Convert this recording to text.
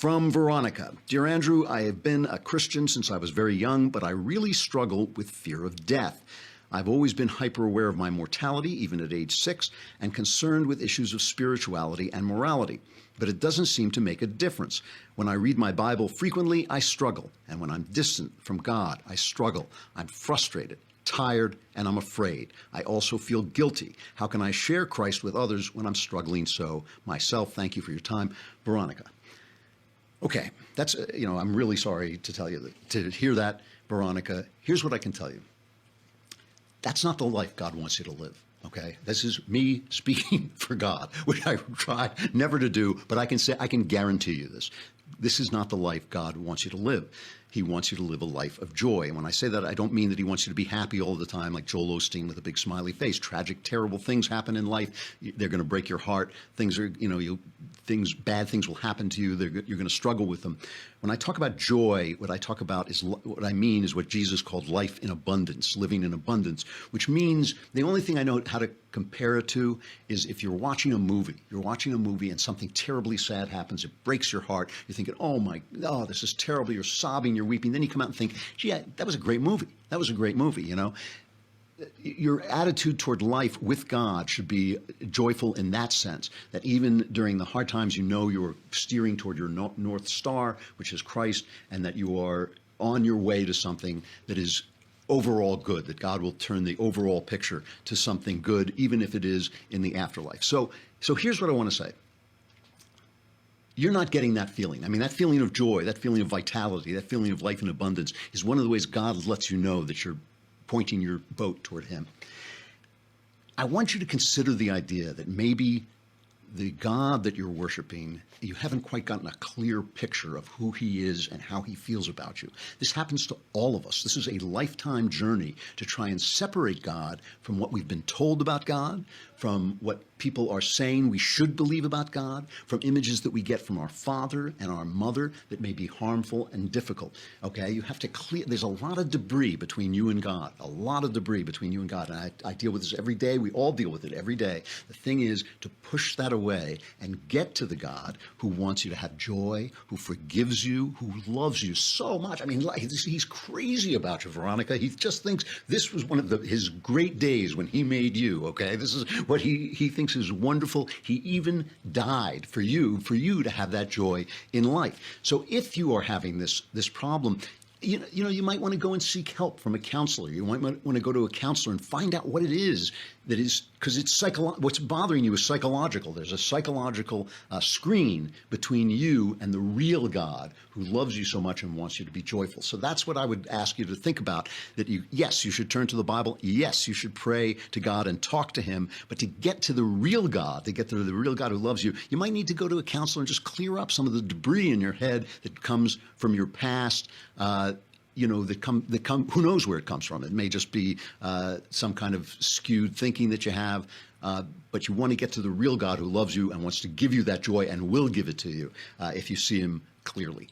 From Veronica. Dear Andrew, I have been a Christian since I was very young, but I really struggle with fear of death. I've always been hyper aware of my mortality, even at age 6, and concerned with issues of spirituality and morality. But it doesn't seem to make a difference. When I read my Bible frequently, I struggle. And when I'm distant from God, I struggle. I'm frustrated, tired, and I'm afraid. I also feel guilty. How can I share Christ with others when I'm struggling so myself? Thank you for your time. Veronica. Okay, that's, I'm really sorry to tell you that, to hear that, Veronica. Here's what I can tell you. That's not the life God wants you to live, okay? This is me speaking for God, which I try never to do, but I can guarantee you this. This is not the life God wants you to live. He wants you to live a life of joy. And when I say that, I don't mean that he wants you to be happy all the time, like Joel Osteen with a big smiley face. Tragic, terrible things happen in life. They're going to break your heart. Bad things will happen to you. You're going to struggle with them. When I talk about joy, what I mean is what Jesus called life in abundance, living in abundance, which means the only thing I know how to compare it to is if you're watching a movie and something terribly sad happens, it breaks your heart. You're thinking, oh, this is terrible. You're sobbing, you're weeping. Then you come out and think, gee, that was a great movie. That was a great movie, Your attitude toward life with God should be joyful in that sense, that even during the hard times, you're steering toward your North Star, which is Christ, and that you are on your way to something that is overall good, that God will turn the overall picture to something good, even if it is in the afterlife. So here's what I want to say. You're not getting that feeling. I mean, that feeling of joy, that feeling of vitality, that feeling of life in abundance is one of the ways God lets you know that you're pointing your boat toward him. I want you to consider the idea that maybe the God that you're worshiping, you haven't quite gotten a clear picture of who he is and how he feels about you. This happens to all of us. This is a lifetime journey to try and separate God from what we've been told about God, from what people are saying we should believe about God, from images that we get from our father and our mother that may be harmful and difficult. Okay, you have to clear, there's a lot of debris between you and God, a lot of debris between you and God. And I deal with this every day. We all deal with it every day. The thing is to push that away and get to the God who wants you to have joy, who forgives you, who loves you so much. I mean, he's crazy about you, Veronica. He just thinks this was one of his great days when he made you, okay? This is what he thinks is wonderful. He even died for you to have that joy in life. So if you are having this problem, you might want to go and seek help from a counselor. You might want to go to a counselor and find out what it is that is, because what's bothering you is psychological. There's a psychological screen between you and the real God who loves you so much and wants you to be joyful. So that's what I would ask you to think about, that yes, you should turn to the Bible. Yes, you should pray to God and talk to him. But to get to the real God, to get to the real God who loves you, you might need to go to a counselor and just clear up some of the debris in your head that comes from your past, who knows where it comes from. It may just be some kind of skewed thinking that you have, but you want to get to the real God who loves you and wants to give you that joy and will give it to you if you see him clearly.